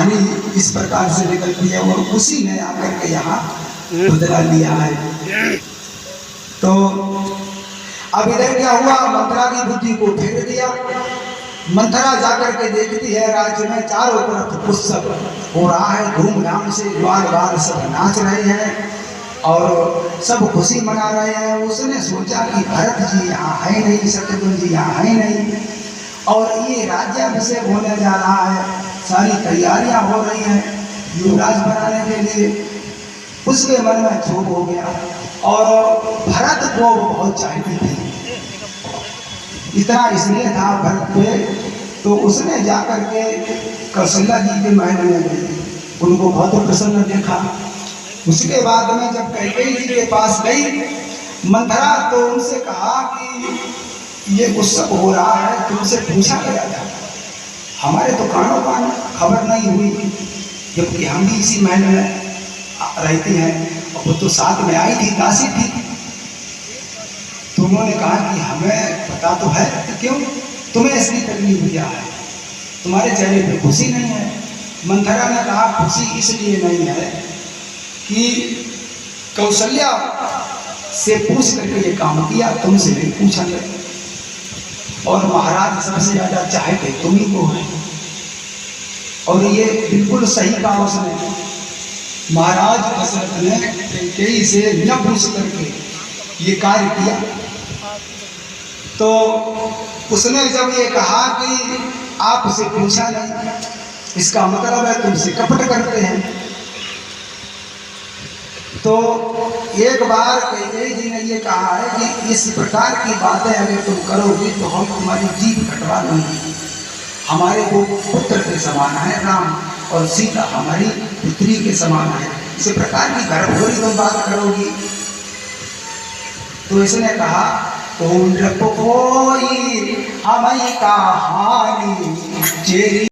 कहानी इस प्रकार से निकलती है और उसी ने आकर के यहाँ बदला लिया है। तो अब इधर क्या हुआ, मंथरा की बुद्धि को फेर दिया। मंथरा जाकर के देखती है राज्य में चारों तरफ उत्सव हो रहा है, धूमधाम से ग्वाल बाल सब नाच रहे हैं और सब खुशी मना रहे हैं। उसने सोचा कि भरत जी यहाँ है नहीं, शत्रुघ्न जी यहाँ है नहीं और ये राज्याभिषेक होने जा रहा है, सारी तैयारियां हो रही हैं युवराज बनाने के लिए। उसके मन में क्षोभ हो गया और भरत को बहुत चाहती थी, इतना इसलिए था भरत पे, तो उसने जाकर के कौशल्या जी के महल में गई, उनको बहुत प्रसन्न देखा। उसके बाद में जब कैकेयी जी के पास गई मंथरा, तो उनसे कहा कि ये उत्सव हो रहा है, तुमसे पूछा गया था, हमारे तो कानों कान खबर नहीं हुई, जबकि हम भी इसी महल में रहती हैं और वो तो साथ में आई थी, दासी थी। तो उन्होंने कहा कि हमें पता तो है, तो क्यों तुम्हें इसलिए तकलीफ दिया है, तुम्हारे चेहरे पे खुशी नहीं है। मंथरा ने कहा खुशी इसलिए नहीं है कि कौशल्या से पूछ करके ये काम किया, तुमसे नहीं पूछा गया और महाराज सबसे ज्यादा चाहते तुम ही को है। और ये बिल्कुल सही कहा उसने, महाराज दशरथ ने कैकेयी से न पूछ करके ये कार्य किया। तो उसने जब ये कहा कि आपसे पूछा नहीं, इसका मतलब है तुमसे कपट करते हैं। तो एक बार कैकेयी जी ने ये कहा है कि इस प्रकार की बातें अगर तुम करोगे तो हम तुम्हारी जीभ कटवा देंगे। हमारे वो पुत्र के समान है राम और सीता हमारी पुत्री के समान है, इस प्रकार की गर्भोरी तुम बात करोगी। तो इसने कहा तो कोई हमें कहानी